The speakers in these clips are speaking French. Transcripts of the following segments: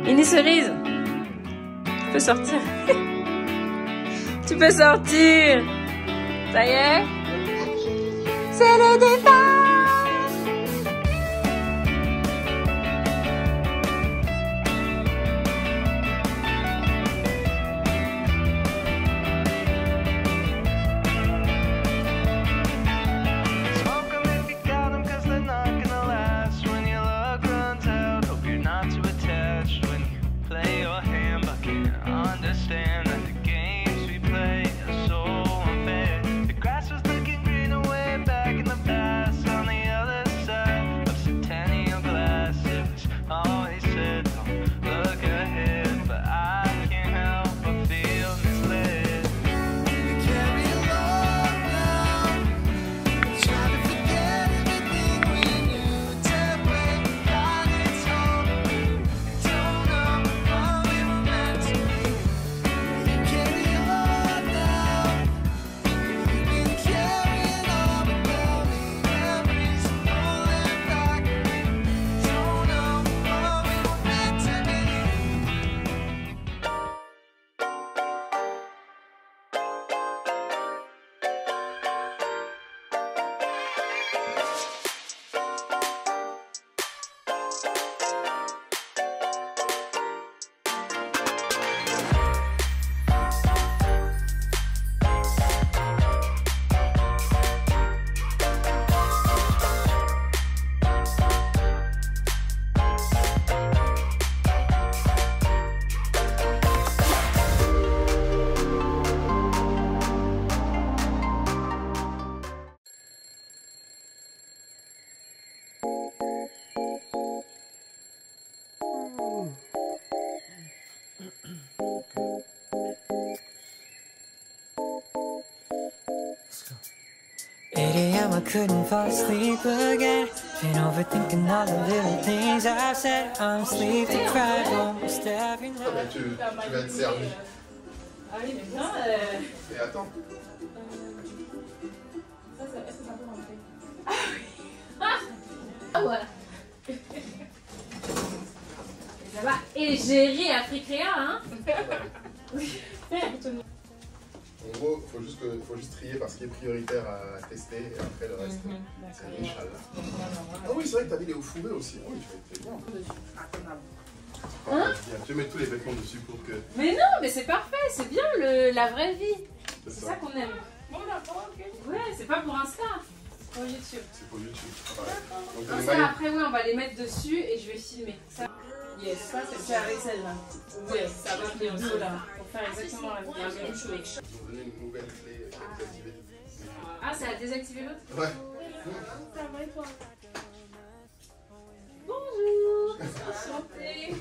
Mini cerise, tu peux sortir. Tu peux sortir. Ça y est, c'est le départ. I couldn't fall asleep again. Been overthinking all the little things I've said. I'm asleep deprived almost every night. Tu vas être servi. Ah oui, mais bien. Et attends. Est-ce que ça peut rentrer? Ah oui. Ah voilà. Ça va égérer Africréa, hein? En gros, faut juste trier par ce qui est prioritaire à tester et après le reste, c'est Inch'Allah. Ah oui, c'est vrai que t'as mis les hauts fourrés aussi. Oui, tu fais bien. Hein? Tu mets tous les vêtements dessus pour que... Mais non, mais c'est parfait, c'est bien la vraie vie. C'est ça qu'on aime. Bon d'accord, ok. Ouais, c'est pas pour Insta, c'est pour YouTube. C'est pour YouTube. Ouais. Donc, Ça, après, ouais, on va les mettre dessus et je vais filmer. Ça. Yes, ça c'est avec celle-là. Ouais, ça va bien aussi là. Pour faire exactement la même chose. Ils ont donné une nouvelle clé désactivée. Ah, ça a désactivé l'autre? Ouais. Ça va et toi? Bonjour. Enchantée.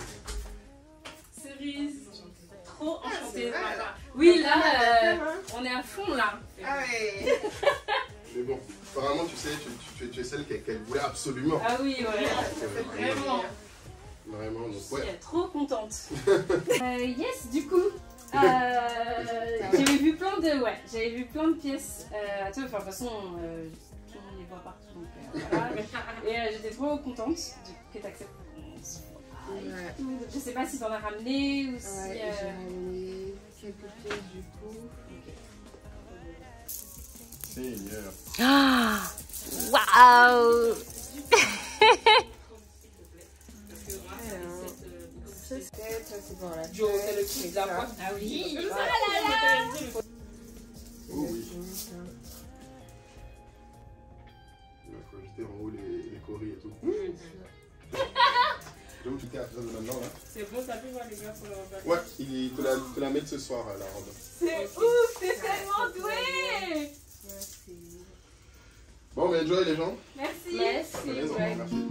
Cerise. Trop enchantée. Oui, là, on est à fond là. Ah ouais. Mais bon, apparemment, tu sais, tu es celle qu'elle voulait absolument. Ah oui, ouais. Vraiment. Vraiment, donc ouais. Je suis trop contente. Yes, du coup, j'avais vu plein de pièces à toi. Enfin, de toute façon, tout le monde les voit partout. Donc, voilà. Et j'étais trop contente que tu acceptes. Ouais. Je sais pas si t'en as ramené ou si. Ouais, j'ai ramené quelques pièces du coup. Seigneur. Ah, waouh. Ça c'est pour la tête. C'est le petit de la voix. Ah oui. Oh oui. Il faut ajouter en haut les coris et tout. Donc tu gardes maintenant là. C'est bon, ça peut voir les gars pour le repas. Ouais, il te la mettre ce soir la robe. C'est ouf, t'es tellement doué. Merci. Bon, mais enjoy les gens. Merci. Allez, merci.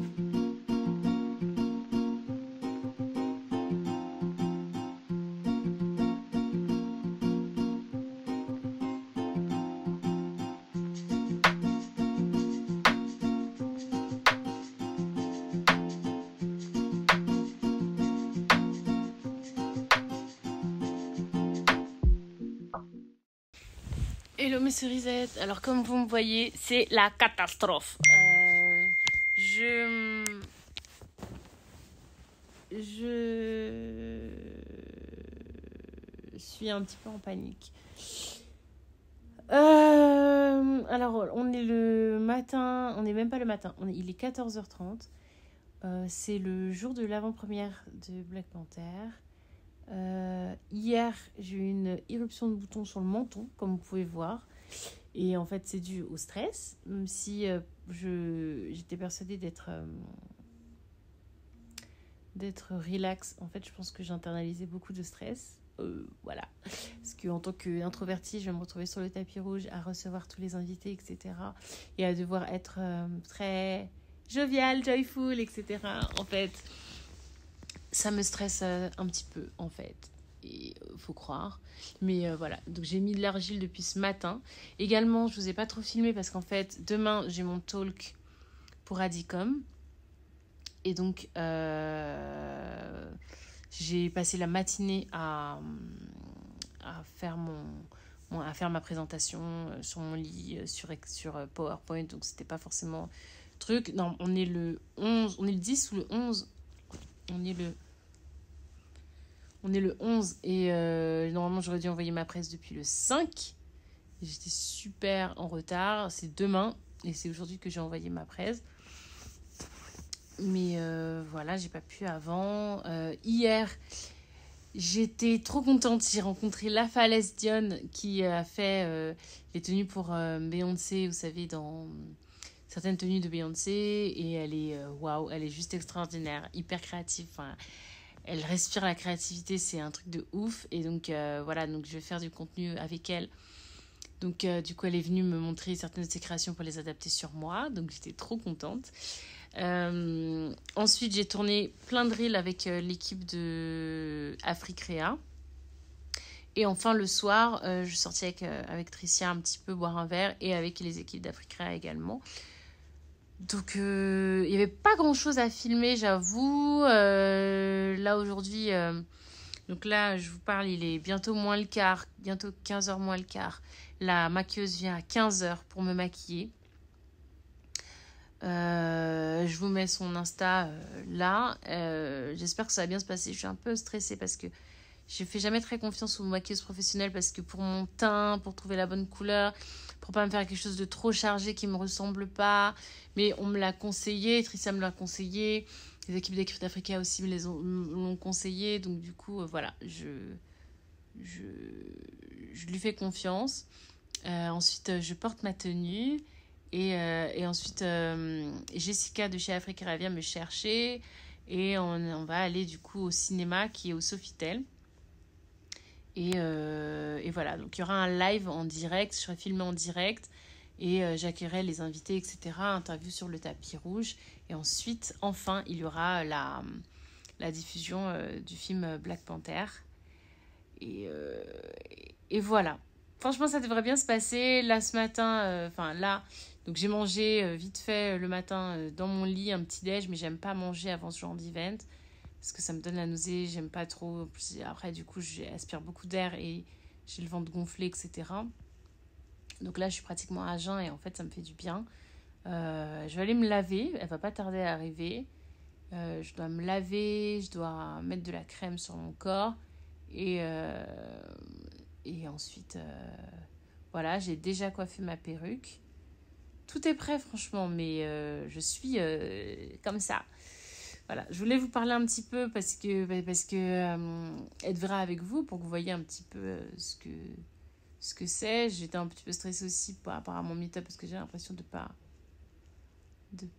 Hello mes cerisettes. Alors comme vous me voyez, c'est la catastrophe. Je suis un petit peu en panique. Alors on est le matin, on n'est même pas le matin, il est 14h30. C'est le jour de l'avant-première de Black Panther. Hier, j'ai eu une éruption de boutons sur le menton, comme vous pouvez voir. Et en fait, c'est dû au stress. Même si j'étais persuadée d'être relax. En fait, je pense que j'internalisais beaucoup de stress. Voilà. Parce qu'en tant qu'introvertie, je vais me retrouver sur le tapis rouge à recevoir tous les invités, etc. Et à devoir être très jovial, joyful, etc. En fait... ça me stresse un petit peu, en fait. Et faut croire. Mais voilà. Donc, j'ai mis de l'argile depuis ce matin. Également, je vous ai pas trop filmé parce qu'en fait, demain, j'ai mon talk pour Adicom. Et donc, j'ai passé la matinée à faire ma présentation sur mon lit, sur PowerPoint. Donc, c'était pas forcément truc. Non, on est le 11. On est le 10 ou le 11 ? On est le 11 et normalement j'aurais dû envoyer ma presse depuis le 5. J'étais super en retard. C'est demain et c'est aujourd'hui que j'ai envoyé ma presse. Mais voilà, j'ai pas pu avant. Hier, j'étais trop contente. J'ai rencontré La Falaise Dion qui a fait les tenues pour Beyoncé, vous savez, dans certaines tenues de Beyoncé. Et elle est waouh, elle est juste extraordinaire, hyper créative. Enfin, elle respire la créativité, c'est un truc de ouf. Et donc, voilà, donc je vais faire du contenu avec elle. Donc, du coup, elle est venue me montrer certaines de ses créations pour les adapter sur moi. Donc, j'étais trop contente. Ensuite, j'ai tourné plein de reels avec l'équipe de Africrea. Et enfin, le soir, je sortais avec Tricia un petit peu boire un verre et avec les équipes d'Africrea également. Donc, il n'y avait pas grand-chose à filmer, j'avoue. Là, aujourd'hui, donc là, je vous parle, il est bientôt moins le quart, bientôt 15h moins le quart. La maquilleuse vient à 15h pour me maquiller. Je vous mets son Insta là. J'espère que ça va bien se passer. Je suis un peu stressée parce que je ne fais jamais très confiance aux maquilleuses professionnelles parce que pour mon teint, pour trouver la bonne couleur, pour pas me faire quelque chose de trop chargé qui me ressemble pas. Mais on me l'a conseillé, Tricia me l'a conseillé, les équipes d'équipe d'Africa aussi me l'ont conseillé. Donc du coup, voilà, je lui fais confiance. Ensuite, je porte ma tenue. Et ensuite, Jessica de chez Africa vient me chercher. Et on va aller du coup au cinéma qui est au Sofitel. Et voilà, donc il y aura un live en direct, je serai filmée en direct et j'accueillerai les invités, etc. Interview sur le tapis rouge. Et ensuite, enfin, il y aura la diffusion du film Black Panther. Et voilà. Franchement, ça devrait bien se passer. Là, ce matin, donc j'ai mangé vite fait le matin dans mon lit un petit déj, mais j'aime pas manger avant ce genre d'event. Parce que ça me donne la nausée, j'aime pas trop. Après, du coup, j'aspire beaucoup d'air et j'ai le ventre gonflé, etc. Donc là, je suis pratiquement à jeun et en fait, ça me fait du bien. Je vais aller me laver, elle va pas tarder à arriver. Je dois me laver, je dois mettre de la crème sur mon corps. Et ensuite, voilà, j'ai déjà coiffé ma perruque. Tout est prêt, franchement, mais je suis comme ça. Voilà, je voulais vous parler un petit peu parce que être vrai avec vous pour que vous voyez un petit peu ce que c'est. J'étais un petit peu stressée aussi par rapport à mon meet-up parce que j'ai l'impression de pas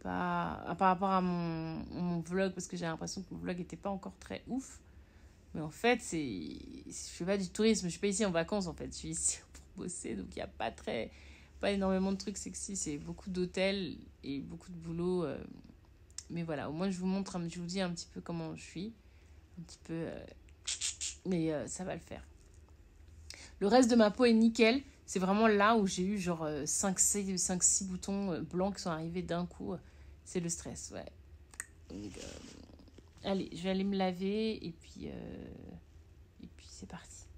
par rapport à mon vlog, parce que j'ai l'impression que mon vlog était pas encore très ouf. Mais en fait, je fais pas du tourisme, je suis pas ici en vacances en fait, je suis ici pour bosser, donc il y a pas énormément de trucs sexy, c'est beaucoup d'hôtels et beaucoup de boulot. Mais voilà, au moins je vous dis un petit peu comment je suis. Un petit peu... mais ça va le faire. Le reste de ma peau est nickel. C'est vraiment là où j'ai eu genre 5-6 boutons blancs qui sont arrivés d'un coup. C'est le stress, ouais. Donc, allez, je vais aller me laver et puis c'est parti.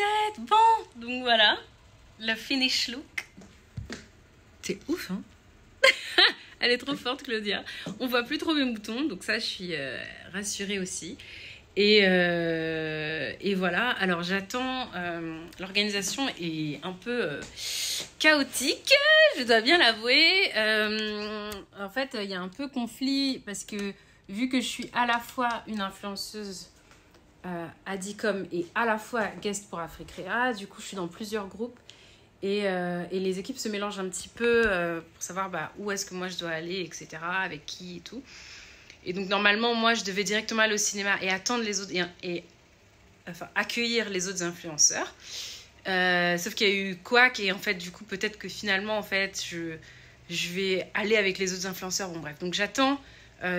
Suisette. Bon, donc voilà, le finish look. C'est ouf, hein. Elle est trop forte, Claudia. On voit plus trop mes boutons, donc ça, je suis rassurée aussi. Et voilà, alors j'attends, l'organisation est un peu chaotique, je dois bien l'avouer. En fait, il y a un peu conflit parce que vu que je suis à la fois une influenceuse Adicom et à la fois guest pour Africrea, du coup je suis dans plusieurs groupes et les équipes se mélangent un petit peu pour savoir où est-ce que moi je dois aller, etc., avec qui et tout. Et donc, normalement, moi, je devais directement aller au cinéma et attendre les autres, enfin, accueillir les autres influenceurs. Sauf qu'il y a eu couac et en fait, du coup, peut-être que finalement, en fait, je vais aller avec les autres influenceurs. Bon, bref. Donc, j'attends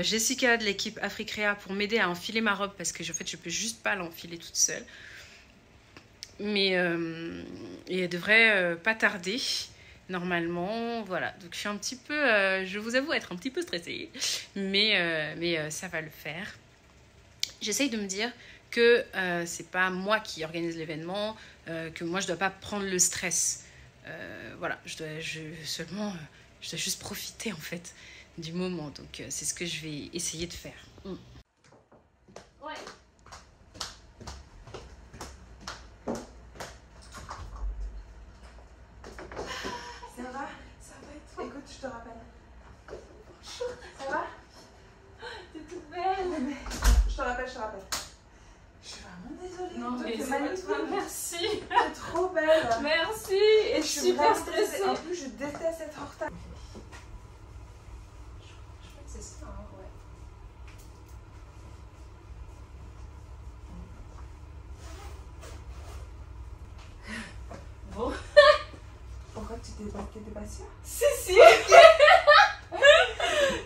Jessica de l'équipe Africrea pour m'aider à enfiler ma robe parce que, en fait, je peux juste pas l'enfiler toute seule. Mais et elle devrait pas tarder. Normalement, voilà. Donc, je suis un petit peu... je vous avoue être un petit peu stressée. Mais ça va le faire. J'essaye de me dire que c'est pas moi qui organise l'événement, que moi, je dois pas prendre le stress. Voilà. Je dois juste profiter, en fait, du moment. Donc, c'est ce que je vais essayer de faire. Ouais. Écoute, je te rappelle. Bonjour, ça va? T'es toute belle. Je te rappelle. Je suis vraiment désolée. Non, mais c'est magnifique. Merci. T'es trop belle. Merci. Et je suis super stressée. En plus, je déteste être en retard. Je crois que c'est ça, hein, ouais. Bon. Pourquoi tu t'étais pas sûre? Si.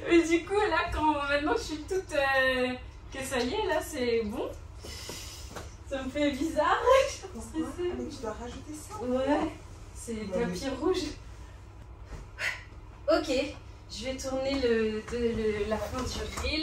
Mais du coup, là, maintenant je suis toute... que ça y est, là, c'est bon. Ça me fait bizarre. Je suis stressée. Mais tu dois rajouter ça. Ouais. C'est le tapis rouge. Ok. Je vais tourner la fin du reel.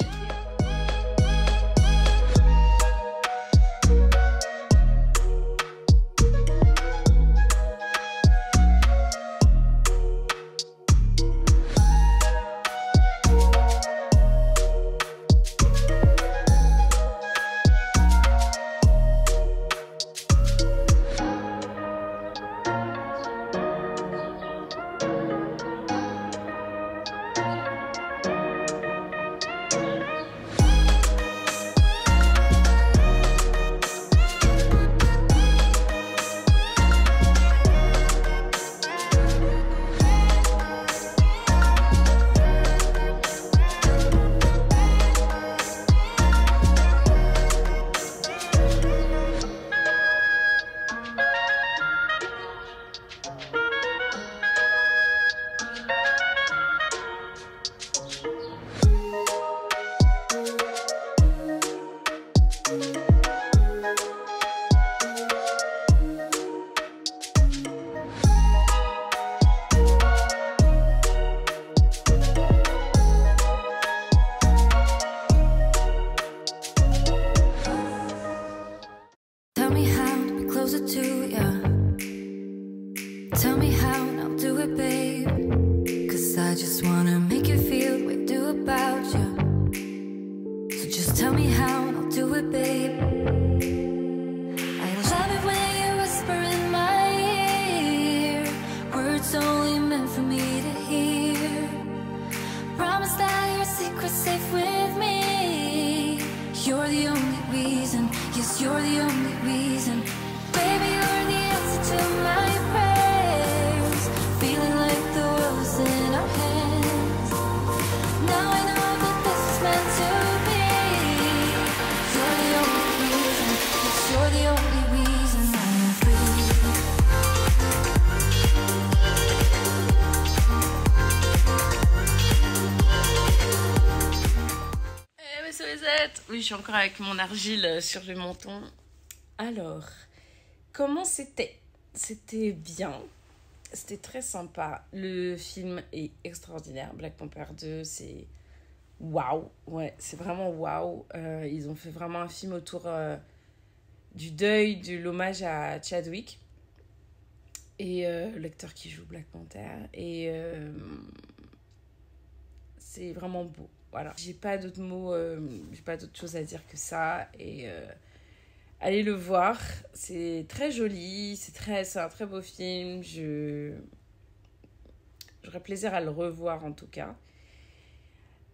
Oui, je suis encore avec mon argile sur le menton. Alors, comment c'était? C'était bien. C'était très sympa. Le film est extraordinaire. Black Panther 2, c'est waouh. Ouais, c'est vraiment waouh. Ils ont fait vraiment un film autour du deuil, de l'hommage à Chadwick. Et l'acteur qui joue Black Panther. Et c'est vraiment beau. Voilà. J'ai pas d'autres mots, j'ai pas d'autre chose à dire que ça. Et allez le voir. C'est très joli. C'est un très beau film. J'aurais plaisir à le revoir en tout cas.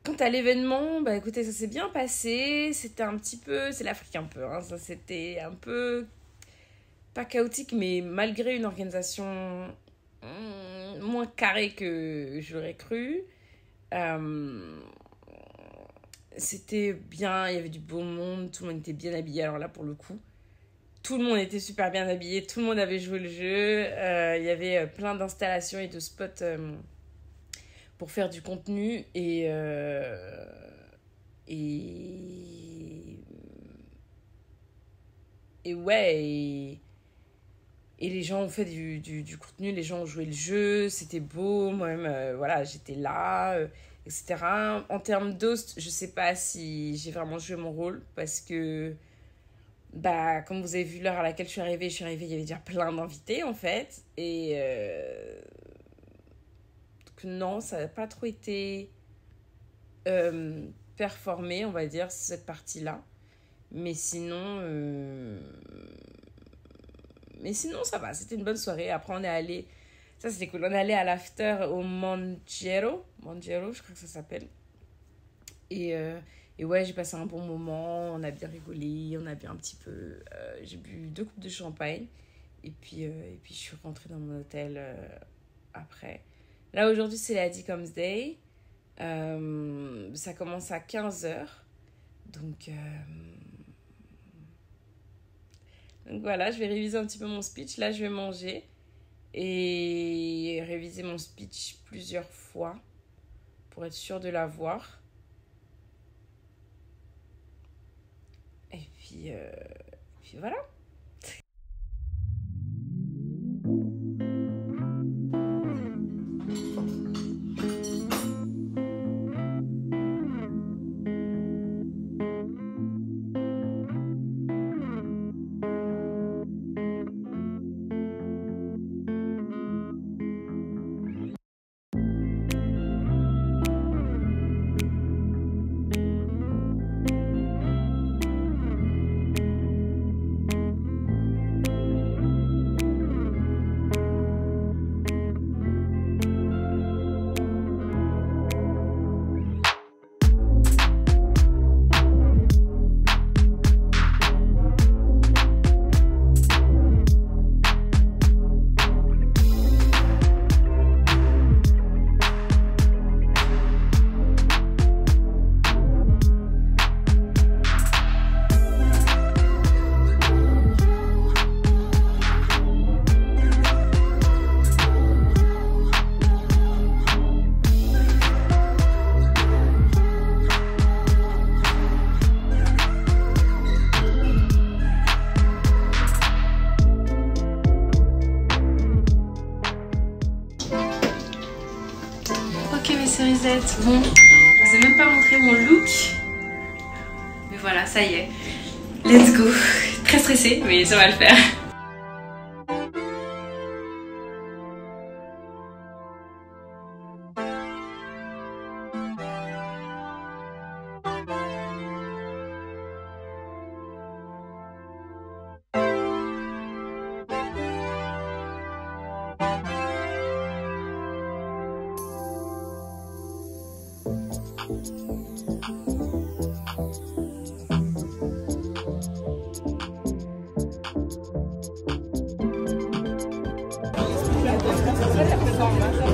Quant à l'événement, bah écoutez, ça s'est bien passé. C'était un petit peu... C'est l'Afrique un peu. Hein, ça, c'était un peu... Pas chaotique, mais malgré une organisation moins carrée que je l'aurais cru. C'était bien, il y avait du beau monde, tout le monde était bien habillé. Alors là, pour le coup, tout le monde était super bien habillé, tout le monde avait joué le jeu. Il y avait plein d'installations et de spots pour faire du contenu. Et ouais... Et les gens ont fait du contenu, les gens ont joué le jeu, c'était beau, moi-même, voilà, j'étais là, etc. En termes d'host, je sais pas si j'ai vraiment joué mon rôle, parce que, bah, comme vous avez vu l'heure à laquelle je suis arrivée, il y avait déjà plein d'invités, en fait. Et donc non, ça n'a pas trop été performé, on va dire, cette partie-là. Mais sinon, ça va, c'était une bonne soirée. Après, on est allé... Ça, c'était cool. On est allé à l'after au Mangiero, je crois que ça s'appelle. Et ouais, j'ai passé un bon moment. On a bien rigolé, on a bien un petit peu... j'ai bu 2 coupes de champagne. Et puis je suis rentrée dans mon hôtel après. Là, aujourd'hui, c'est la Comes Day. Ça commence à 15h. Donc voilà, je vais réviser un petit peu mon speech. Là, je vais manger et réviser mon speech plusieurs fois pour être sûre de l'avoir. Et puis voilà. Bon, je vous ai même pas montré mon look, mais voilà, ça y est, let's go. Très stressée, mais ça va le faire.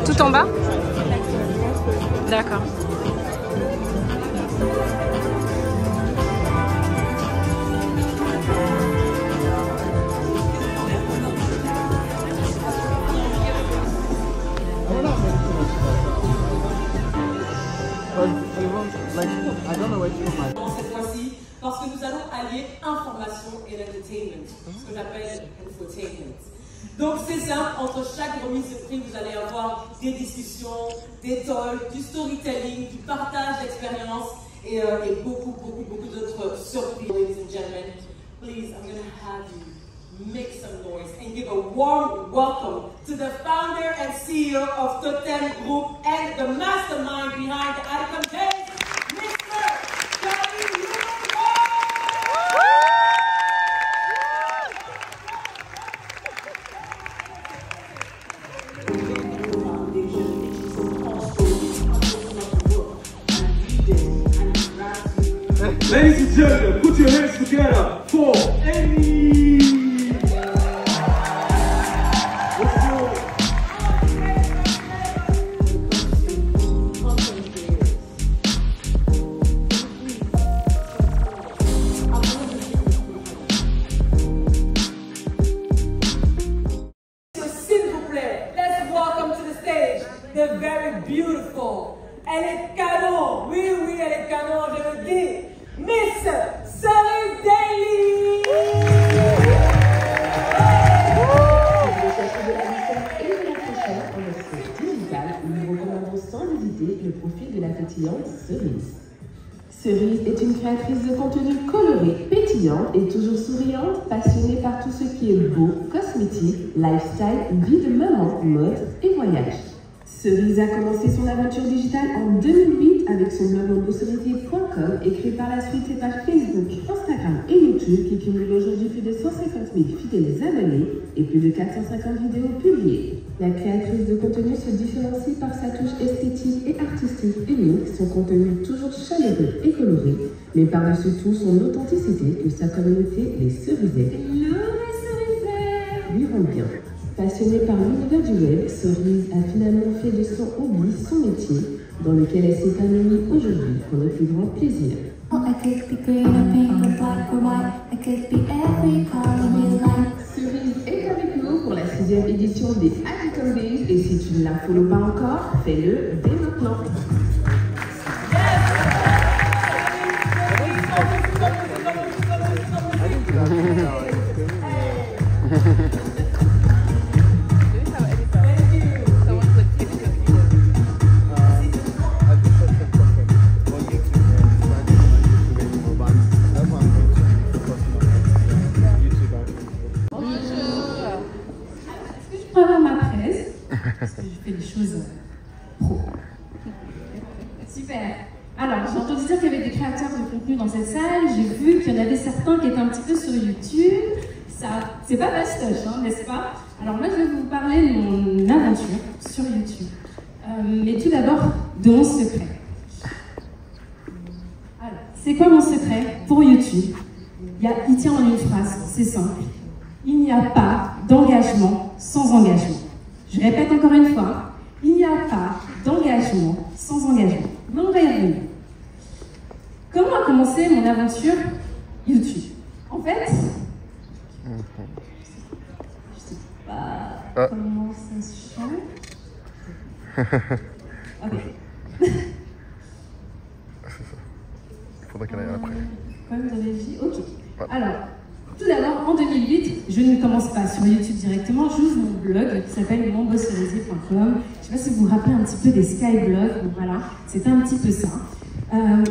Tout en bas? D'accord. Cette fois-ci, parce que nous allons allier information et entertainment, ce que j'appelle infotainment. Donc c'est simple, entre chaque remise de prix, vous allez avoir des discussions, des talks, du storytelling, du partage d'expériences et beaucoup d'autres surprises, ladies and gentlemen. please, I'm going to have you make some noise and give a warm welcome to the founder and CEO of Totem Group and the mastermind behind the Atacom Days, Mr. Gary Hugo. Ladies and gentlemen, put your hands together for Amy! S'il vous plaît, let's welcome to the stage the very beautiful. Elle est canon, oui, elle est canon, je le dis. Miss Cerise Daly! Et de la prochaine en version digitale, nous recommandons sans hésiter le profil de la pétillante Cerise. Cerise est une créatrice de contenu coloré, pétillante et toujours souriante, passionnée par tout ce qui est beau, cosmétique, lifestyle, vie de maman, mode et voyage. Cerise a commencé son aventure digitale en 2008 avec son blog mondosorité.com et crée par la suite ses pages Facebook, Instagram et YouTube qui cumulent aujourd'hui plus de 150 000 fidèles abonnés et plus de 450 vidéos publiées. La créatrice de contenu se différencie par sa touche esthétique et artistique unique, son contenu toujours chaleureux et coloré, mais par-dessus tout son authenticité que sa communauté, les Cerisais, lui rend bien. Passionnée par l'univers du web, Cerise a finalement fait de son hobby son métier, dans lequel elle s'épanouit aujourd'hui pour le plus grand plaisir. Cerise est avec nous pour la 6e édition des Atacom Days et si tu ne la follow pas encore, fais-le dès maintenant. Parce que je fais des choses pro. Super. Alors, j'ai entendu dire qu'il y avait des créateurs de contenu dans cette salle. J'ai vu qu'il y en avait certains qui étaient un petit peu sur YouTube. Ça, c'est pas fastoche, hein, n'est-ce pas? Alors moi, je vais vous parler de mon aventure sur YouTube. Mais tout d'abord, de mon secret. Alors, c'est quoi mon secret pour YouTube? Il tient en une phrase, c'est simple. Il n'y a pas d'engagement sans engagement. Je répète encore une fois, il n'y a pas d'engagement sans engagement. Mais on va y revenir. Comment a commencé mon aventure YouTube? En fait, je sais pas comment ça se chante. Ok. C'est ça. Il faudrait qu'elle aille après. Problème de régie, ok. Alors, tout d'abord, en 2008, je ne commence pas sur YouTube directement, j'ouvre mon blog qui s'appelle mondosorité.com. Je ne sais pas si vous vous rappelez un petit peu des skyblogs, donc voilà, c'était un petit peu ça.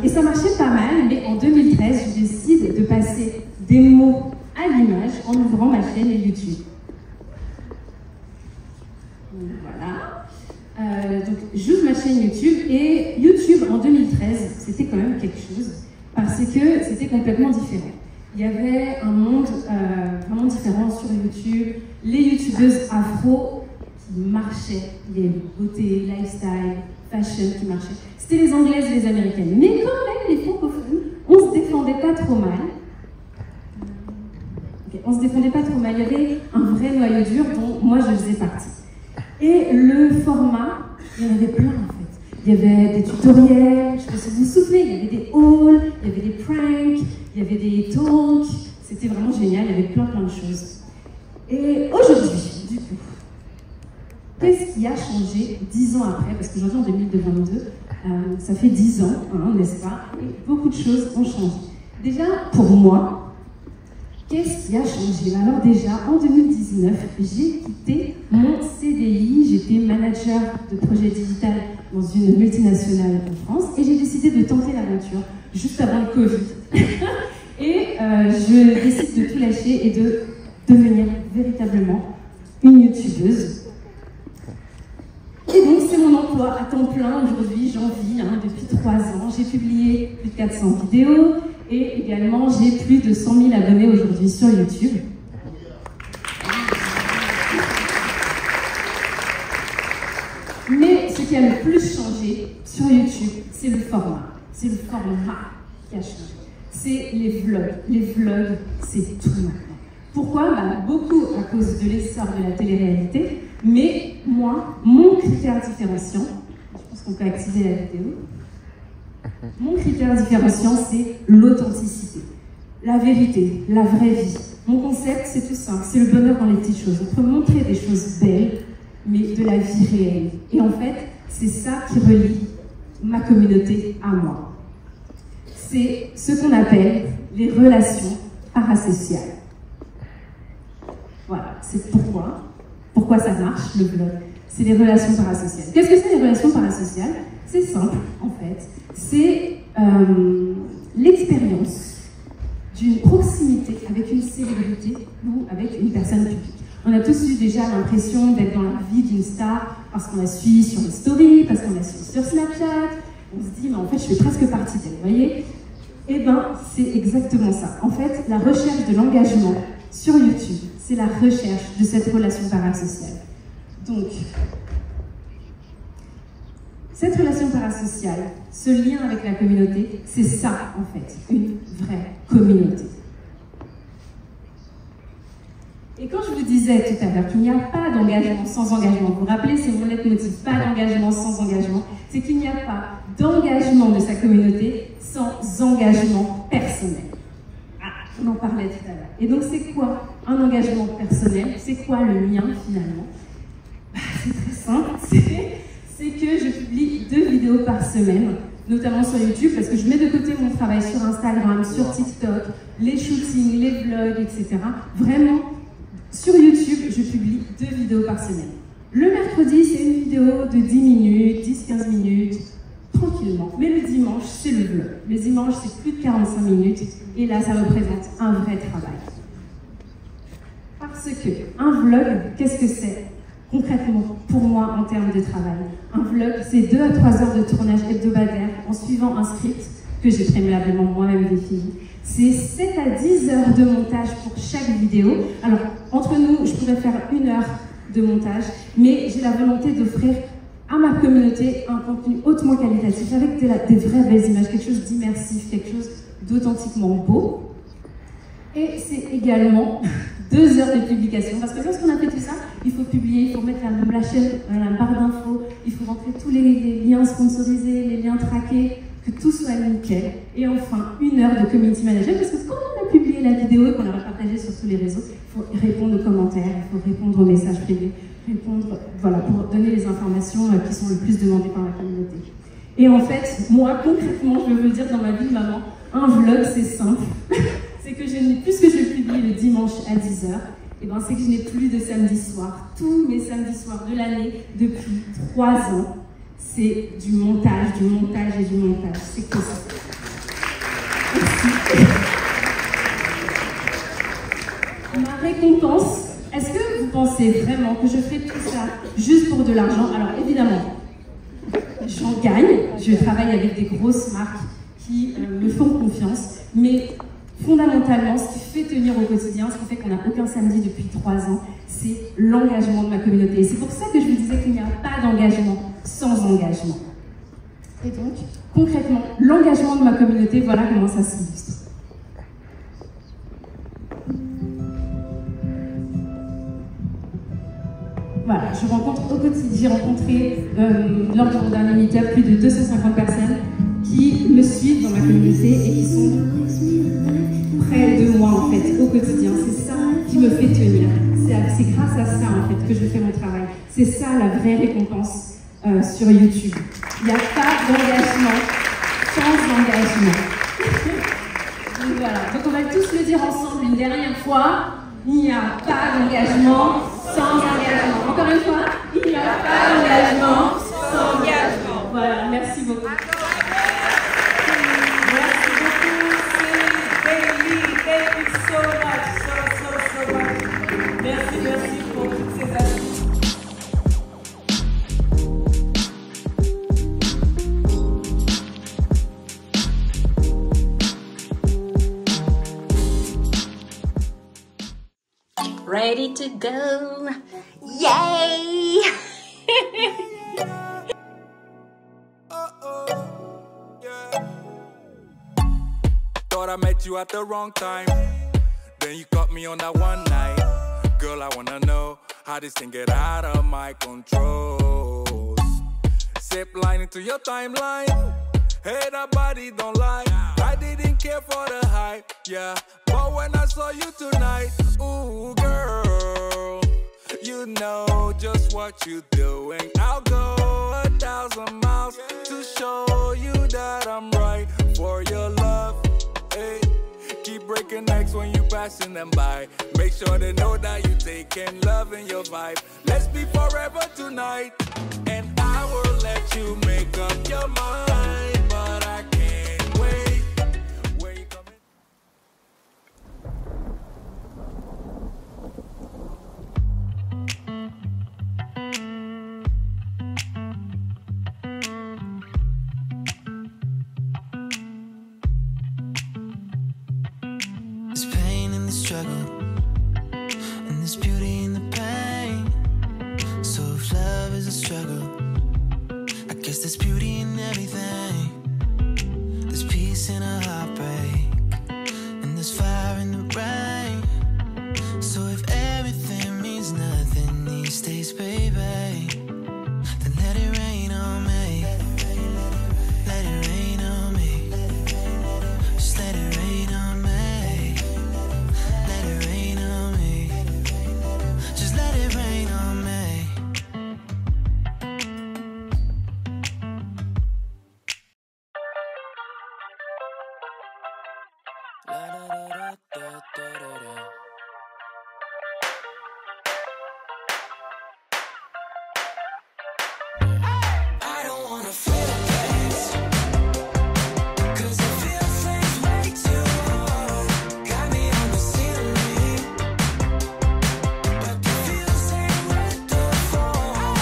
Et ça marchait pas mal, mais en 2013, je décide de passer des mots à l'image en ouvrant ma chaîne YouTube. Voilà. Donc j'ouvre ma chaîne YouTube et YouTube en 2013, c'était quand même quelque chose parce que c'était complètement différent. Il y avait un monde vraiment différent sur YouTube. Les youtubeuses afro qui marchaient, les beauté, lifestyle, fashion qui marchaient. C'était les anglaises et les américaines. Mais quand même, les francophones, on se défendait pas trop mal. On se défendait pas trop mal. Il y avait un vrai noyau dur dont moi je faisais partie. Et le format, il y en avait plein en fait. Il y avait des tutoriels, je ne sais pas si vous vous souvenez, il y avait des hauls, il y avait des pranks, il y avait des talks. C'était vraiment génial, il y avait plein de choses. Et aujourd'hui, du coup, qu'est-ce qui a changé 10 ans après? Parce qu'aujourd'hui, en 2022, ça fait 10 ans, hein, n'est-ce pas? Et beaucoup de choses ont changé. Déjà, pour moi, qu'est-ce qui a changé? Alors déjà, en 2019, j'ai quitté mon CDI, j'étais manager de projet digital dans une multinationale en France et j'ai décidé de tenter l'aventure juste avant le Covid. Et je décide de tout lâcher et de devenir véritablement une youtubeuse. Et donc c'est mon emploi à temps plein aujourd'hui, j'en vis depuis 3 ans. J'ai publié plus de 400 vidéos et également j'ai plus de 100 000 abonnés aujourd'hui sur YouTube. Mais ce qui a le plus changé sur YouTube, c'est le format. C'est le format qui a changé. C'est les vlogs. Les vlogs, c'est tout maintenant. Pourquoi? Beaucoup à cause de l'essor de la télé-réalité, mais moi, mon critère différenciant, je pense qu'on peut activer la vidéo, mon critère différenciant, c'est l'authenticité, la vérité, la vraie vie. Mon concept, c'est tout simple, c'est le bonheur dans les petites choses. On peut montrer des choses belles, mais de la vie réelle. Et en fait, c'est ça qui relie ma communauté à moi. C'est ce qu'on appelle les relations parasociales. Voilà, c'est pourquoi ça marche, le blog. C'est les relations parasociales. Qu'est-ce que c'est les relations parasociales? C'est simple, en fait. C'est l'expérience d'une proximité avec une célébrité ou avec une personne publique. On a tous eu déjà l'impression d'être dans la vie d'une star parce qu'on la suit sur les stories, parce qu'on la suit sur Snapchat. On se dit, mais en fait, je fais presque partie d'elle, vous voyez? Eh bien, c'est exactement ça. En fait, la recherche de l'engagement sur YouTube, c'est la recherche de cette relation parasociale. Donc, cette relation parasociale, ce lien avec la communauté, c'est ça, en fait, une vraie communauté. Et quand je vous disais tout à l'heure qu'il n'y a pas d'engagement sans engagement, vous vous rappelez, c'est mon leitmotiv, pas d'engagement sans engagement, c'est qu'il n'y a pas d'engagement de sa communauté sans engagement personnel. On en parlait tout à l'heure. Et donc c'est quoi un engagement personnel? C'est quoi le mien finalement? C'est très simple, c'est que je publie 2 vidéos par semaine, notamment sur YouTube, parce que je mets de côté mon travail sur Instagram, sur TikTok, les shootings, les vlogs, etc. Vraiment, sur YouTube, je publie 2 vidéos par semaine. Le mercredi, c'est une vidéo de 10 minutes, 10-15 minutes, tranquillement. Mais le dimanche, c'est le vlog. Le dimanche, c'est plus de 45 minutes. Et là, ça représente un vrai travail. Parce que un vlog, qu'est-ce que c'est concrètement pour moi en termes de travail? Un vlog, c'est 2 à 3 heures de tournage hebdomadaire en suivant un script que j'ai préalablement moi-même défini. C'est 7 à 10 heures de montage pour chaque vidéo. Alors, entre nous, je pourrais faire 1 heure de montage, mais j'ai la volonté d'offrir à ma communauté un contenu hautement qualitatif, avec des vraies belles images, quelque chose d'immersif, quelque chose d'authentiquement beau. Et c'est également 2 heures de publication, parce que lorsqu'on a fait tout ça, il faut publier, il faut mettre la chaîne, la barre d'infos, il faut rentrer tous les liens sponsorisés, les liens traqués, que tout soit nickel. Et enfin, 1 heure de community management, parce que quand on a publié la vidéo et qu'on l'a partagée sur tous les réseaux, il faut répondre aux commentaires, il faut répondre aux messages privés, répondre, voilà, pour donner les informations qui sont le plus demandées par la communauté. Et en fait, moi, concrètement, je veux vous dire, dans ma vie de maman, un vlog, c'est simple. C'est que puisque je publie le dimanche à 10h, et ben c'est que je n'ai plus de samedi soir. Tous mes samedis soirs de l'année, depuis 3 ans, c'est du montage et du montage. C'est que ça. Merci. Ma récompense, est-ce que vous pensez vraiment que je fais tout ça juste pour de l'argent? Alors évidemment, j'en gagne. Je travaille avec des grosses marques qui me font confiance, mais fondamentalement, ce qui fait tenir au quotidien, ce qui fait qu'on n'a aucun samedi depuis 3 ans, c'est l'engagement de ma communauté. Et c'est pour ça que je vous disais qu'il n'y a pas d'engagement sans engagement. Et donc, concrètement, l'engagement de ma communauté, voilà comment ça s'illustre. Voilà, je rencontre au quotidien, j'ai rencontré lors de mon dernier meet-up plus de 250 personnes qui me suivent dans ma communauté et qui sont près de moi en fait, au quotidien. C'est ça qui me fait tenir. C'est grâce à ça en fait que je fais mon travail. C'est ça la vraie récompense sur YouTube. Il n'y a pas d'engagement sans engagement. Donc voilà, donc on va tous le dire ensemble une dernière fois. Il n'y a pas d'engagement sans engagement. Encore une fois, il n'y a pas d'engagement sans engagement. Voilà, merci beaucoup. Merci beaucoup, c'est Bailey. go. Yay! Thought I met you at the wrong time. Then you caught me on that one night. Girl, I wanna know how this thing get out of my control. Zip line into your timeline. Hey, that body don't lie. I didn't care for the hype, yeah. But when I saw you tonight, ooh, girl, you know just what you're doing. I'll go 1,000 miles to show you that I'm right for your love. Hey, keep breaking necks when you passing them by. Make sure they know that you taking love in your vibe. Let's be forever tonight, and I will let you make up your mind, but I can't wait. Where you coming? There's pain in the struggle, and there's beauty in the pain. So if love is a struggle, I guess there's beauty in everything. There's peace in a heartbreak, and there's fire in the rain. So if everything means nothing these days, baby, then let it rain on me. Let it rain on me. Just let it rain on me. Let it rain on me. Just let it rain on me. I don't wanna feel things, 'cause it feels things way too hard. Got me on the ceiling, but the feels ain't worth the fall.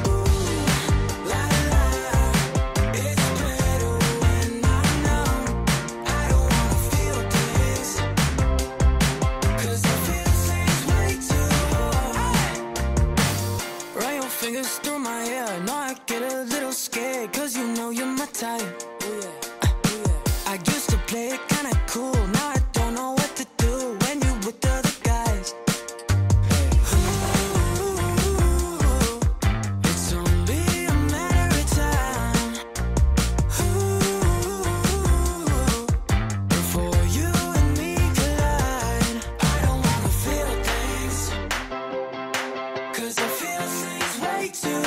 Ooh, la la, it's better when I'm numb. I don't wanna feel things, 'cause it feels things way too hard. Run your fingers through my hair. No, I get a little scared, 'cause you know you're my type. I used to play it kinda cool. Now I don't know what to do when you with the other guys. Ooh, it's only a matter of time. Ooh, before you and me collide. I don't wanna feel things, 'cause I feel things way too